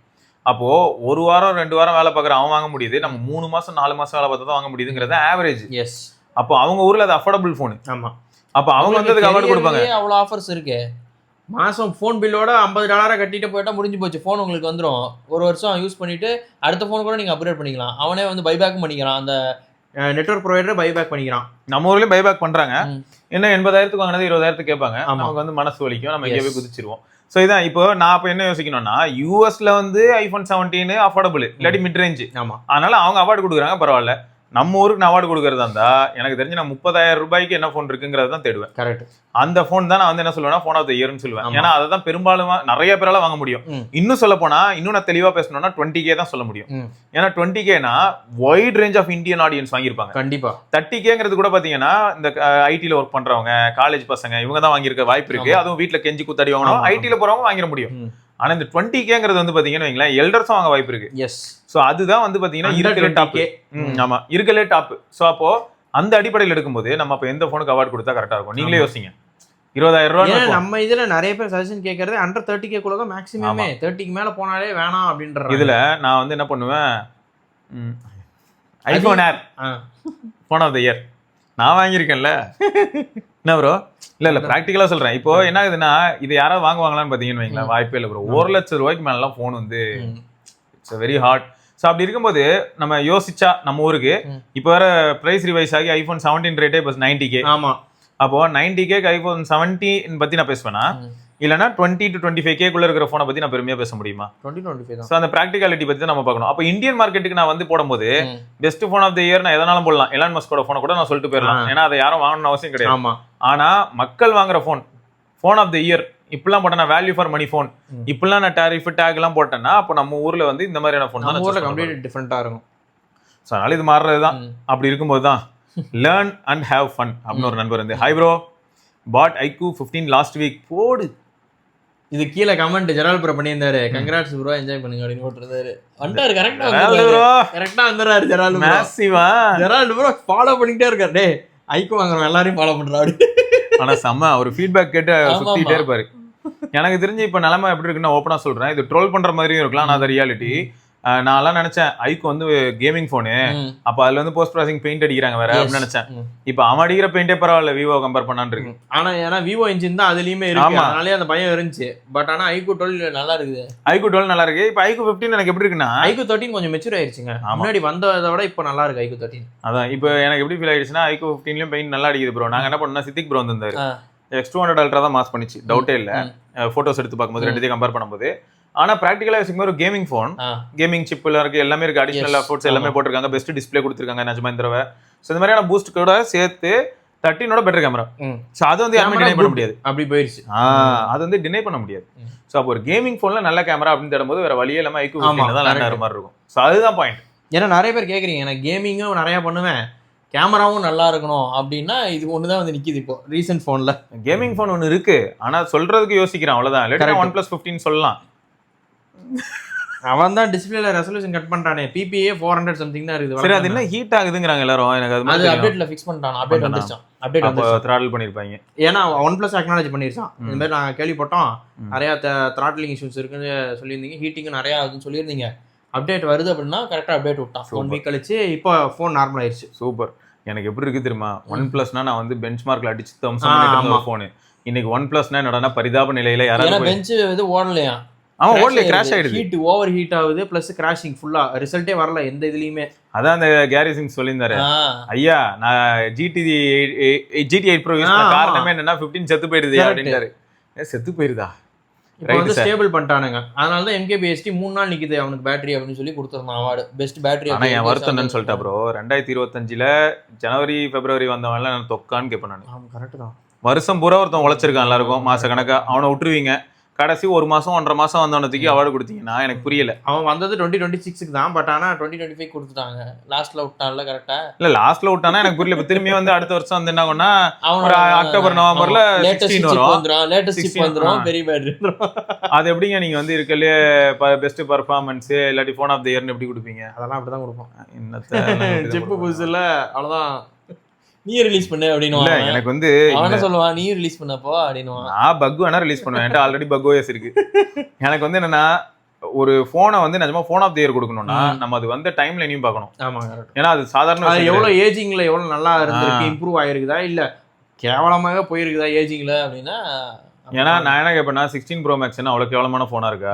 A: அப்போ ஒரு வாரம் 2 வாரம் வேலை பார்க்குற அவன் வாங்க முடியுது, நம்ம 3 மாசம் 4 மாசம் வேலை பார்த்தா தான் வாங்க முடியுதுங்கிறது ஆவரேஜ்.
B: எஸ்.
A: அப்போ அவங்க ஊர்ல அது அஃபோர்டபுள் போன்.
B: ஆமா
A: அப்ப அவங்க வந்து அதுக்கு அவார்டு கொடுப்பாங்க.
C: அவ்வளவு ஆஃபர்ஸ் இருக்கு.
B: மாசம் ஃபோன் பில்லோட $50 கட்டிட்டு போயிட்டா முடிஞ்சு போச்சு.
C: ஃபோன் உங்களுக்கு வந்துடும். ஒரு வருஷம் யூஸ் பண்ணிட்டு அடுத்த ஃபோன் கூட நீங்க அப்கிரேட் பண்ணிக்கலாம். அவனே வந்து பைபேக்கும் பண்ணிக்கலாம். அந்த
B: நெட்வொர்க் ப்ரொவைடர் பைபேக் பண்ணிக்கிறான்.
A: நம்ம ஊர்லயும் பைபேக் பண்றாங்க. என்ன 80,000 வாங்கினது 20,000 கேட்பாங்க. நமக்கு வந்து மனசு வலிக்கும், நம்ம எங்கேயே போய் குதிச்சிருவோம். ஸோ இதான் இப்போ நான் இப்போ என்ன யோசிக்கணும்னா யூஎஸ்ல வந்து ஐபோன் 17 அஃபோர்டபுள் இல்லாட்டி மிட் ரேஞ்சு.
B: ஆமா
A: அதனால அவங்க அவார்டு கொடுக்குறாங்க, பரவாயில்ல. நம்ம ஊருக்கு நான் அவார்டு கொடுக்கறதா இருந்தா எனக்கு தெரிஞ்சு நான் 30,000 ரூபாய்க்கு என்ன ஃபோன் இருக்குங்கிறத தான் தேடுவேன்.
B: கரெக்ட்.
A: அந்த ஃபோன் தான் நான் வந்து என்ன சொல்லுவேன்னா ஃபோன் ஆஃப் த இயர்னு சொல்லுவேன். ஏன்னா அதை தான் பெரும்பாலும் நிறைய பேரால வாங்க முடியும். இன்னும் சொல்ல போனா இன்னும் நான் தெளிவா பேசணும்னா 20K தான் சொல்ல முடியும். ஏன்னா 20Kனா wide range of Indian audience வாங்கியிருப்பாங்க.
B: கண்டிப்பா
A: 30Kங்கிறது கூட பாத்தீங்கன்னா இந்த ஐடில ஒர்க் பண்றவங்க, காலேஜ் பசங்க, இவங்க தான் வாங்கியிருக்க வாய்ப்பு இருக்கு. அதுவும் வீட்டுல கெஞ்சி குத்தாடி வாங்கணும், ஐடில போறவங்க வாங்கிட முடியும். ஆனா இந்த 20Kங்கிறது வந்து பாத்தீங்கன்னா வைங்களேன் எல்டர்ஸும் வாங்க வாய்ப்பு இருக்கு.
B: எஸ்.
A: சோ அதுதான் வந்து பாத்தீங்கன்னா இருக்கலே டாப். ஆமா இருக்கலே டாப். சோ அப்போ அந்த அடிப்படையில் எடுக்கும்போது நம்ம அப்ப எந்த போனுக்கு அவார்டு கொடுத்தா கரெக்டா இருக்கும்? நீங்களே யோசிங்க. 20,000 ரூபாய்.
B: நம்ம இதுல நிறைய பேர் சஜஷன் கேட்கறது அண்டர் 30K குள்ள தான் மேக்ஸிமமே. 30க்கு மேல போனாலே வேணாம் அப்படின்ற.
A: இதுல நான் வந்து என்ன பண்ணுவேன், iPhone Air phone of the year நான் வாங்கியிருக்கேன்ல. என்ன ப்ரோ? இல்ல பிராக்டிகலா சொல்றேன். இப்போ என்ன ஆகுதுன்னா இது யாராவது வாங்குவாங்களான்னு பாத்தீங்கன்னு வைங்களேன், வாய்ப்பே இல்லை ப்ரோ. 1,00,000 ரூபாய்க்கு மேலாம் போன் வந்து இட்ஸ் வெரி ஹார்ட். ஸோ அப்படி இருக்கும்போது நம்ம யோசிச்சா நம்ம ஊருக்கு இப்போ வேற பிரைஸ் ரிவைஸ் ஆகி ஐபோன் 17 ரேட்டே இப்போ 90K.
B: ஆமா.
A: அப்போ 90K ஐபோன் 17 பத்தி நான் பேசுவேனா, இல்லைன்னா 20 to 25K குள்ள இருக்கிற போனை பத்தி நான் பெருமையா பேச முடியுமா?
B: 20-25 தான்.
A: ஸோ அந்த ப்ராக்டிகாலிட்டி பத்தி தான் நம்ம பார்க்கணும். அப்போ இந்தியன் மார்க்கெட்டுக்கு நான் வந்து போடும்போது best phone of the year நான் எதனாலும் போடலாம். எலான் மஸ்கோட போனை கூட நான் சொல்லிட்டு போயிடலாம், ஏன்னா அதை யாரும் வாங்கணும்னு அவசியம் கிடையாது.
B: ஆமா.
A: ஆனா மக்கள் வாங்குற போன் ஆஃப் த இயர் இப்பெல்லாம் போட்டேன், நான் வேல்யூ ஃபார் மணி போன் இப்பெல்லாம் நான் டாரிஃப் டேக் எல்லாம் போட்டேன்னா அப்போ நம்ம ஊர்ல வந்து இந்த மாதிரியான போன் தான்
B: ஊர்ல கம்ப்ளீட் டிஃபரெண்டா இருக்கும்.
A: ஸோ அதனால இது மாறுறதுதான். அப்படி இருக்கும்போது தான் லேர்ன் அண்ட் ஹேவ் ஃபன் அப்படின்னு ஒரு நண்பர் வந்து ஹை ப்ரோ பாட் ஐக்யூ 15 லாஸ்ட் வீக் போடு.
B: இது கீழே கமெண்ட் ஜெரால் ப்ரோ பண்ணியிருந்தாரு, கங்க்ராட்ஸ் ப்ரோ என்ஜாய் பண்ணுங்க அப்படின்னு போட்டுருந்தாரு. வந்துட்டாரு கரெக்டா வந்துறாரு ஜெரால்
A: மேசிவா.
B: ஜெரால் ப்ரோ ஃபாலோ பண்ணிட்டே இருக்காரு. டே ஐக்யூ வாங்குறோம் எல்லாரையும் ஃபாலோ பண்றாரு.
A: ஆனா செம்ம ஒரு ஃபீட்பேக் கேட்டு சுத்திட்டே இருப்பாரு. எனக்கு தெரிஞ்சு இப்ப நிலைமை எப்படி இருக்குன்னு ஓப்பனா சொல்றேன். இது ட்ரோல் பண்ற மாதிரியும் இருக்கலாம், ஆனா அது ரியாலிட்டி. நான் எல்லாம் நினைச்சேன் ஐக்கு வந்து கேமிங் போனு, அப்ப அதுல வந்து போஸ்ட் ப்ராசஸிங் பெயிண்ட் அடிக்கிறாங்க வேற அப்படின்னு நினைச்சேன். இப்ப அவன் அடிக்கிற பெயிண்டே பரவாயில்ல விவோ கம்பேர் பண்ணான்னு இருக்கு.
B: ஆனா ஏன்னா விவோ இன்ஜின் தான் அதுலயுமே இருக்கு, அதனாலே அந்த பயம் இருந்துச்சு. பட் ஆனா ஐக்கு 12 நல்லா இருக்குது.
A: ஐக்கு 12 நல்லா இருக்கு. இப்ப ஐக்கு 15 எனக்கு எப்படி இருக்குன்னா
B: ஐக்கு 13 கொஞ்சம் மெச்சூர் ஆயிருச்சுங்க. முன்னாடி வந்ததை விட இப்ப நல்லா இருக்கு ஐக்கு 13.
A: அதான் இப்ப எனக்கு எப்படி ஃபீல் ஆயிடுச்சுன்னா ஐக்கு 15லயும் பெயிண்ட் நல்லா அடிக்குது ப்ரோ. நாங்க என்ன பண்ணோம்னா சித்திக் ப்ரோ வந்திருந்தாரு, X200 அல்ட்ரா தான் மாஸ் பண்ணிச்சு, டவுட்டே இல்ல. போட்டோஸ் எடுத்து பார்க்கும்போது ரெண்டுத்தையும் கம்பேர் பண்ணும்போது. ஆனா பிராக்டிகலா யோசிக்கும் ஒரு கேமிங் போன், கேமிங் சிப் எல்லாம் இருக்கு, எல்லாமே இருக்கு, அடிஷனல் எஃபோர்ட்ஸ் எல்லாமே போட்டிருக்காங்க, பெஸ்ட் டிஸ்பிளே கொடுத்துருக்காங்க நிஜமா இந்த தடவை. ஸோ இந்த மாதிரியான பூஸ்ட் கூட சேர்த்து 13ஓட பெட்டர் கேமரா. ஸோ அது வந்து யாருமே டினை பண்ண முடியாது.
B: அப்படி போயிருச்சு,
A: அது வந்து டினை பண்ண முடியாது. ஸோ அப்போ ஒரு கேமிங் போன்ல நல்ல கேமரா அப்படின்னு தேடும்போது வேற வழியே இல்லாம ஐக்கு தான் லேண்ட் மாதிரி இருக்கும். ஸோ அதுதான் பாயிண்ட்.
B: ஏன்னா நிறைய பேர் கேட்குறீங்க, நான் கேமிங்கும் நிறைய பண்ணுவேன், கேமராவும் நல்லா இருக்கணும் அப்படின்னா இது ஒண்ணுதான் வந்து நிக்குது இப்போ ரீசெண்ட் போன்ல.
A: கேமிங் போன் ஒன்று இருக்கு, ஆனா சொல்றதுக்கு யோசிக்கிறான் அவ்வளவுதான். இல்லாட்டி OnePlus 15 சொல்லலாம்.
B: அவன் தான் டிஸ்பிளேல ரெசல்யூஷன் கட் பண்றானே, PPA 400 சம்திங் தான் இருக்குது.
A: சரி, அது என்ன ஹீட் ஆகுதுங்கறாங்க எல்லாரும். எனக்கு
C: அது அப்டேட்ல ஃபிக்ஸ் பண்ணிட்டான், அப்டேட் வந்துச்சாம், அப்டேட் வந்து
A: த்ராட்டில் பண்ணிருப்பாங்க.
B: ஏன்னா OnePlus அக்னாலஜ் பண்ணிருச்சான். இந்த மாதிரி நாங்க கேள்விப்பட்டோம், நிறைய த்ராட்லிங் இஷ்யூஸ் இருக்குன்னு சொல்லியிருந்தீங்க, ஹீட்டிங் நிறைய ஆகுதுன்னு சொல்லியிருந்தீங்க. அப்டேட் வருது அப்படின்னா கரெக்டா அப்டேட் விட்டான். 1 வீக் கழிச்சு இப்போ ஃபோன் நார்மல் ஆயிடுச்சு.
A: சூப்பர். எனக்கு எப்படி இருக்கு தெரியுமா, OnePlusனா நான் வந்து பெஞ்ச் மார்க்ல அடிச்சு தம்சம் பண்ணிட்டு போன். இன்னைக்கு OnePlusனா என்னடா பரிதாப நிலையில யாராவது
C: பெஞ்ச் இது ஓடலையா?
A: ஆமா ஓடல, கிராஷ் ஆயிடுது,
B: ஹீட் ஓவர் ஹீட் ஆகுது, பிளஸ் கிராஷிங் ஃபுல்லா ரிசல்ட்டே வரல எந்த இதுலயுமே.
A: அதான் அந்த கேரி சிங் சொல்லியிருந்தாரு, ஐயா நான் GT8 Pro யூஸ் பண்ண காரணமே என்னன்னா 15 செத்து போயிடுது அப்படின்றாரு. செத்து போயிருதா?
B: இப்போ வந்து ஸ்டேபிள் பண்ணிட்டானுங்க, அதனால தான் MKBHD 3 நாள் நிக்குது அவனுக்கு பேட்டரி அப்படின்னு சொல்லி கொடுத்துருந்தான் அவார்டு, பெஸ்ட் பேட்டரி.
A: ஆனா என் வருத்தம் என்னன்னு சொல்லிட்டா ப்ரோ, 2025ல ஜனவரி பிப்ரவரி வந்தவன்ல நான் தொக்கான்னு கேட்பேன் நான்.
B: கரெக்ட் தான்.
A: வருஷம் பூரா ஒருத்தன் உழைச்சிருக்கான் எல்லாருக்கும் மாச கணக்கா, அவனை விட்டுருவீங்க. கடைசி 1 மாசம் 1.5 மாசம் வந்தவனத்துக்கு அவார்டு கொடுத்தீங்கன்னா எனக்கு புரியல.
B: அவன் வந்தது 2026 தான், பட் ஆனா 2025 கொடுத்துட்டாங்க. லாஸ்ட்ல விட்டான்ல கரெக்டா?
A: இல்ல லாஸ்ட்ல விட்டானா எனக்கு புரியல. இப்ப திரும்பி வந்து அடுத்த வருஷம் வந்து என்ன ஆகும்னா ஒரு அக்டோபர் நவம்பர்ல 16 வரும்.
C: லேட்டஸ்ட் சிப் வந்துரும், பெரிய பேட்டரி.
A: அது எப்படிங்க நீங்க வந்து இருக்கலே பெஸ்ட் பெர்ஃபார்மன்ஸ் இல்லாட்டி ஃபோன் ஆஃப் தி இயர்னு எப்படி கொடுப்பீங்க?
B: அதெல்லாம் அப்படிதான் கொடுப்போம்.
A: என்னத்த
B: சிப் புதுசுல அவ்வளவுதான். நீ ரிலீஸ் பண்ணு அப்படின்னு.
A: எனக்கு வந்து
C: அவன சொல்லுவான் நீ ரிலீஸ் பண்ணப்போ அப்படின்னு.
A: நான் பக் வேணா ரிலீஸ் பண்ணுவேன், என்கிட்ட ஆல்ரெடி பக் ஓஎஸ் இருக்கு. எனக்கு வந்து என்னன்னா ஒரு போனை வந்து நிஜமா போன் ஆஃப் தி இயர் கொடுக்கணும்னா நம்ம அது வந்து டைம் லைனையும் பார்க்கணும்.
B: ஆமா,
A: ஏன்னா அது சாதாரண
B: எவ்வளவு ஏஜிங்ல எவ்வளவு நல்லா இருந்திருக்கு, இம்ப்ரூவ் ஆயிருக்குதா இல்ல கேவலமாக போயிருக்குதா ஏஜிங்ல அப்படின்னா.
A: ஏன்னா நான் என்ன கேட்பேன்னா 16 Pro Max அவ்வளவு கேவலமான போனா இருக்கா?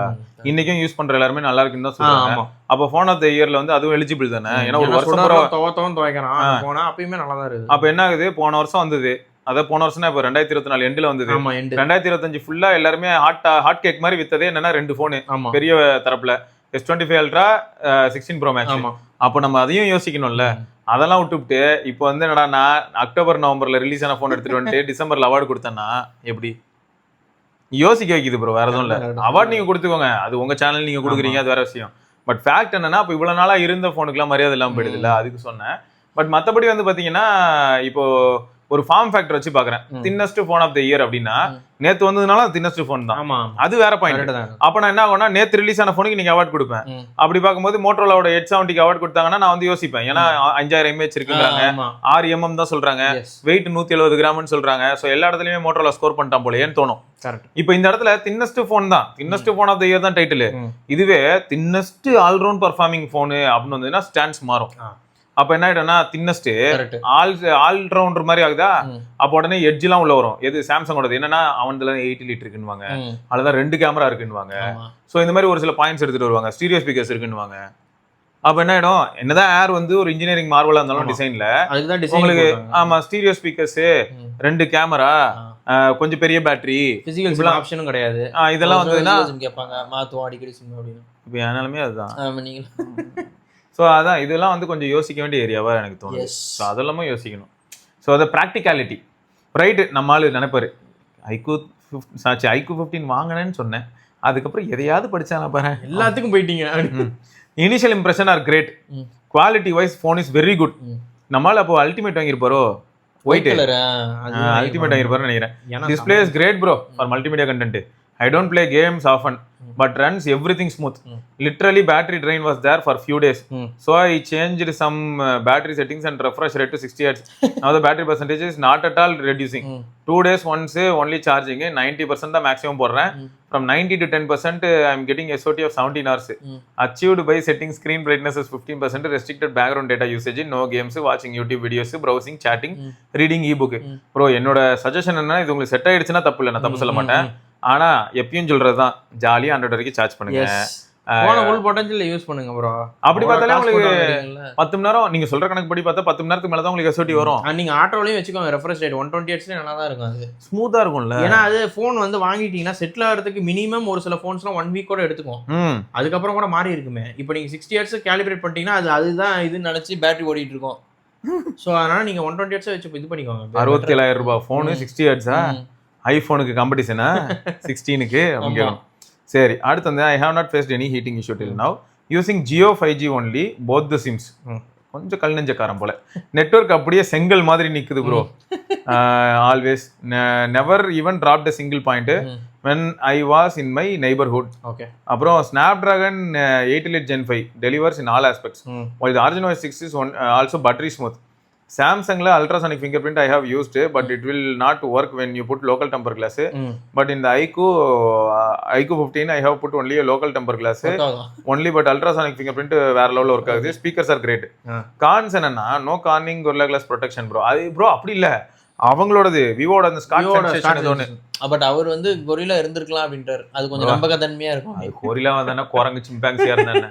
A: இன்னைக்கும் யூஸ் பண்ற எல்லாருமே நல்லா இருக்குன்னு தான் சொல்றாங்க. அப்ப போன் ஆஃப் தி இயர்ல வந்து அதுவும் எலிஜிபிள் தானே? ஏன்னா ஒரு வருஷம்
B: துவைக்கிறான் போனா அப்பயுமே நல்லா தான் இருக்கு.
A: அப்ப என்ன ஆகுது, போன வருஷம் வந்தது, அதான் போன வருஷம் இப்ப 2024 எண்ட்ல வந்தது. 2025 ஃபுல்லா எல்லாருமே ஹாட் கேக் மாதிரி வித்ததே என்னன்னா 2 போனு பெரிய தரப்புல, S25 Ultra 16 Pro Max. அப்ப நம்ம அதையும் யோசிக்கணும்ல. அதெல்லாம் விட்டுவிட்டு இப்போ வந்து என்னடா நான் அக்டோபர் நவம்பர்ல ரிலீஸ் ஆன போன் எடுத்துட்டு வந்துட்டு டிசம்பர்ல அவார்டு கொடுத்தேன்னா எப்படி? யோசிக்க வைக்குது ப்ரோ, வேற எதுவும் இல்ல. அவார்டு நீங்க கொடுத்துக்கோங்க, அது உங்க சேனல் நீங்க கொடுக்குறீங்க, அது வேற விஷயம். பட் ஃபேக்ட் என்னன்னா இப்போ இவ்வளவு நாளா இருந்த போனுக்குலாம் மரியாதை இல்லாம போயிடுது இல்ல, அதுக்கு சொன்னேன். பட் மத்தபடி வந்து பாத்தீங்கன்னா இப்போ ஒரு ஃபார்ம் ஃபேக்டர் வச்சு பாக்குறேன். Thinnest phone of the year அப்படின்னா நேத்து வந்ததுனால தின்னஸ்ட் போன் தான், அது வேற பாயிண்ட். அப்ப நான் என்ன ஆகும்னா நேத்து ரிலீஸ் ஆன போனுக்கு நீங்க அவார்ட் கொடுப்பேன். அப்படி பார்க்கும்போது மோட்டோரோலாவோட 870 அவார்ட் கொடுத்தாங்கன்னா நான் வந்து யோசிப்பேன். ஏன்னா 5000 mAh இருக்குறாங்க, 6 mm தான் சொல்றாங்க, வெயிட் 170 கிராம்னு சொல்றாங்க. சோ எல்லா இடத்துலயுமே மோட்டோரோலா ஸ்கோர் பண்ணிட்டான் போலயேன்னு தோணும். இப்போ இந்த இடத்துல தின்னஸ்ட் போன் தான், thinnest phone of the year தான் டைட்டில். இதுவே தின்னஸ்ட் ஆல்ரவுண்ட் பர்ஃபார்மிங் போனு அப்படின்னு வந்ததுன்னா ஸ்டாண்ட்ஸ் மாறும். அப்ப என்ன ஆயிடும்னா தின்னஸ்ட் ஆல்ரவுண்டர் மாதிரி ஆகுதா, அப்ப உடனே எட்ஜ் எல்லாம் உள்ள வரும். எது சாம்சங்கோடது என்னன்னா அவன்ல 80 லிட்டர் இருக்குன்னுவாங்க, அதுதான் 2 கேமரா இருக்குன்னுவாங்க. சோ இந்த மாதிரி ஒரு சில பாயிண்ட்ஸ் எடுத்துட்டு வருவாங்க. ஸ்டீரியோ ஸ்பீக்கர்ஸ் இருக்குன்னுவாங்க. அப்ப என்ன ஆயிடும், என்னதான் ஏர் வந்து ஒரு இன்ஜினியரிங் மார்வலா இருந்தாலும் டிசைன்ல உங்களுக்கு ஆமா ஸ்டீரியோ ஸ்பீக்கர்ஸ், 2 கேமரா, கொஞ்சம் பெரிய பேட்டரி,
B: பிசிக்கல் ஆப்ஷனும் கிடையாது.
A: இதெல்லாம் வந்ததுன்னா
C: கேட்பாங்க மாத்துவோம் அடிக்கடி சிம் அப்படின்னு.
A: இப்போ என்னாலுமே அதுதான். ஸோ அதான் இதெல்லாம் வந்து கொஞ்சம் யோசிக்க வேண்டிய ஏரியாவாக எனக்கு தோணுது. ஸோ அதெல்லாமே யோசிக்கணும். ஸோ அதை ப்ராக்டிகாலிட்டி ரைட்டு. நம்ம ஆளு நினைப்பாரு ஐக்யூ 15 வாங்கினேன்னு சொன்னேன், அதுக்கப்புறம் எதையாவது படிச்சானா பாரு,
B: எல்லாத்துக்கும் போயிட்டீங்க.
A: Initial impression are great, quality wise phone is very good. நம்மளால அப்போ அல்டிமேட் வாங்கியிருப்பாரோ, ஒயிட் அல்டிமேட் வாங்கியிருப்பாருன்னு நினைக்கிறேன். Display is great bro for multimedia content. I don't play games often, but runs everything smooth. Literally battery drain was there for few days. So I changed some battery settings and refresh rate to 60 Hz. Now the battery percentage is not at all reducing. 2 days once only charging, 90% the maximum போடுறேன். From 90 to 10% I am getting SOT of 17 hours. Achieved by setting screen brightness as 15%, restricted background data usage, no games, watching YouTube videos, browsing, chatting, reading ebook. Bro என்னோட suggestion என்ன, இது உங்களுக்கு set ஆயிடுச்சுன்னா தப்பு இல்லை, நான் தப்பு சொல்ல மாட்டேன். ஆனா எப்பயும் சொல்றதுதான், ஜாலியா 100 வரைக்கும் சார்ஜ் பண்ணுங்க,
B: போன ஃபுல் பொட்டன்ஷியல் யூஸ் பண்ணுங்க ப்ரோ.
A: அப்படி பார்த்தாலே உங்களுக்கு 10 மணி நேரம் நீங்க சொல்ற கணக்கு படி பார்த்தா 10 மணி நேரத்துக்கு மேல தான் உங்களுக்கு எஸ்ஓடி வரும்.
B: நீங்க ஆட்டோலயும் வெச்சுக்கோங்க, ரெஃப்ரெஷ் ரேட் 120 Hz நல்லா தான் இருக்கும், அது
A: ஸ்மூத்தா இருக்கும்ல.
B: ஏன்னா அது ஃபோன் வந்து வாங்கிட்டீங்கன்னா செட்டில் ஆகிறதுக்கு மினிமம் ஒரு சில ஃபோன்ஸ்லாம் 1 வீக் கூட எடுத்துக்கும், அதுக்கப்புறம் கூட மாறி இருக்குமே. இப்போ நீங்க 60 Hz கேலிபிரேட் பண்ணிட்டீங்கன்னா அதுதான் இதுன்னு நினைச்சு பேட்டரி ஓடிட்டு இருக்கும். ஸோ அதனால நீங்க 120 Hz வச்சு இது பண்ணிக்கோங்க.
A: 67,000 ரூபாய் ஃபோனு 60 Hz ஐபோனுக்கு காம்படிஷனா 16க்கு அப்படிங்க. சரி அடுத்து வந்து I have not faced any heating issue till now using Jio 5G only both the sims. கொஞ்சம் கல் நெஞ்சக்காரம் போல, நெட்வொர்க் அப்படியே செங்கல் மாதிரி நிக்குது bro. Always never even dropped a single point when I was in my neighborhood. Okay. அப்புறம் Snapdragon 8 Elite Gen 5 delivers in all aspects, while the Origin OS 6 is also buttery smooth. சாம்சங்ல ultrasonic finger print I have used, but it will not work when you put local temper glass. But இந்த iQOO 15 I have put only local temper glass only, but ultrasonic finger print வேற லெவலில் work ஆகுது. Speakers are great. Cons என்னன்னா no Corning Gorilla glass protection bro. அது bro அப்படி இல்ல, அவங்களோடது விவோட அந்த Scott.
C: But அவர் வந்து கொரில்லா இருந்திருக்கலாம் அப்படின்றார், அது கொஞ்சம் நம்பகத்தன்மையா இருக்கும்.
A: அது கொரில்லா தானே, குரங்கு சிம்பான்சியா இருந்தானே,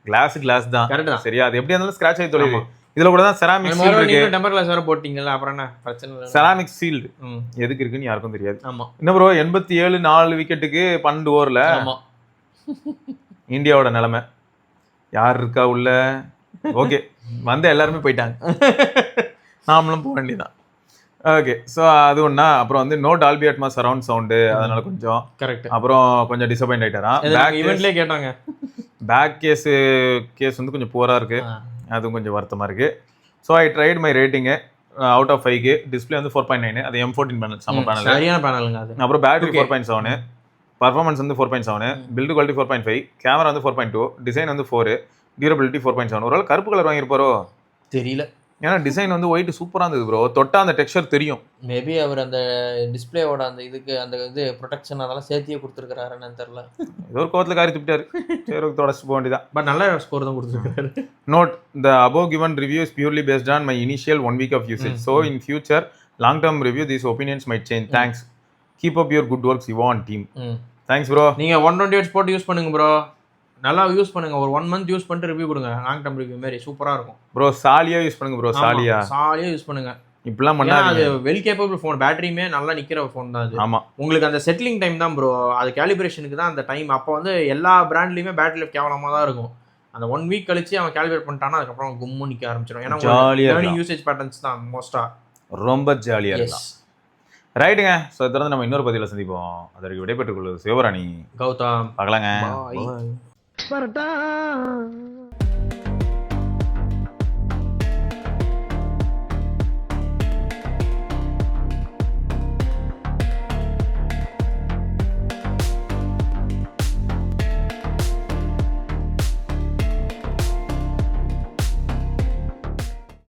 A: கிளாஸ் தான் சரியா. அது எப்படி இருந்தாலும் ஸ்கிராட்ச் ஆகி தொலைது. இதுல கூட தான் செராமிக் சீல்ட் இருக்கு.
B: டெம்பர் கிளாஸ் வேற போட்டீங்கல, அப்புறம் என்ன பிரச்சனை இல்ல.
A: செராமிக் சீல்ட் எதுக்கு இருக்குன்னு யாருக்கும் தெரியாது. ஆமா என்ன ப்ரோ 87 4 விக்கெட்டுக்கு 12 ஓவர்ல. ஆமா இந்தியாவோட நிலைமை யார் இருக்கா உள்ள? ஓகே வந்த எல்லாருமே போயிட்டாங்க, நாமளும் போக வேண்டியதான். ஓகே ஸோ அது ஒன்றா. அப்புறம் வந்து no Dolby Atmos surround sound, அதனால கொஞ்சம்
B: கரெக்ட்.
A: அப்புறம் கொஞ்சம் டிசப்பாயிண்ட் ஆயிட்டாராம்.
B: ஈவெண்ட்லேயே கேட்டாங்க.
A: பேக் கேஸ் வந்து கொஞ்சம் புவராக இருக்கு, அதுவும் கொஞ்சம் வருத்தமாக இருக்கு. So I tried my rating out of 5க்கு. டிஸ்பிளே வந்து 4.9, அது M14 பேனல், செம்ம பேனல்,
B: சரியான பேனலுங்க அது.
A: அப்புறம் பேட்டரி 4.7, பர்ஃபார்மன்ஸ் வந்து 4.7, பில்டு குவாலிட்டி 4.5, கேமரா வந்து 4.2, டிசைன் வந்து 4, டியூரபிலிட்டி 4.7. ஒரு கருப்பு கலர் வாங்கியிருப்பாரோ
C: தெரியல,
A: ஏன்னா டிசைன் வந்து ஒயிட் சூப்பராக இருந்தது ப்ரோ. தொட்டா அந்த டெக்ஸ்சர் தெரியும்.
C: மேபி அவர் அந்த டிஸ்பிளேவோட அந்த இதுக்கு அந்த இது ப்ரொடெக்ஷன் அதெல்லாம் சேர்த்தியே கொடுத்துருக்காருன்னு தெரியல.
A: ஏதோ ஒரு கோவத்தில் காரி துப்பிட்டாரு, சரி தொடச்சு போக வேண்டியதான்.
B: பட் நல்ல ஸ்கோர் தான் கொடுத்துருக்காரு.
A: Note the above given review is purely based on my initial 1 week of usage. So in future long term review these opinions might change. Thanks. Keep up your good works, Ivan team. Thanks bro.
B: நீங்க 128 போட்டு use பண்ணுங்க bro, நல்லா use பண்ணுங்க. ஒரு 1 month use பண்ணிட்டு review கொடுங்க, long term review மாதிரி சூப்பரா இருக்கும்.
A: ப்ரோ சாலியா யூஸ் பண்ணுங்க ப்ரோ, சாலியா
B: யூஸ் பண்ணுங்க.
A: இப்பலாம்
B: பண்ணா அது
A: பண்ணாதீங்க.
B: வெல் கேப்பபிள் ஃபோன், பேட்டரியுமே நல்லா நிக்கிற ஃபோன் தான் அது.
A: ஆமா,
B: உங்களுக்கு அந்த செட்டிலிங் டைம் தான் ப்ரோ, அது கேலிபிரேஷனுக்கு தான் அந்த டைம். அப்போ வந்து எல்லா பிராண்ட்லயுமே பேட்டரி லைஃப் கேவலமா தான் இருக்கும். அந்த 1 week கழிச்சு அவன் கேலிபிரேட் பண்ணிட்டானா அதுக்கப்புறம் கும்மு நிக்க ஆரம்பிச்சிடும். ஏன்னா
A: ஜாலியா
B: லேர்னிங் யூசேஜ் பேட்டர்ன்ஸ் தான் மோஸ்டா
A: ரொம்ப ஜாலியா இருக்கலாம். ரைட்டுங்க. ஸோ தொடர்ந்து நம்ம இன்னொரு பதிவில் சந்திப்போம். அதற்கு விடைபெற்றுக் கொள்வது சிவராணி
B: கௌதம்.
A: பார்க்கலாங்க.
B: Bye.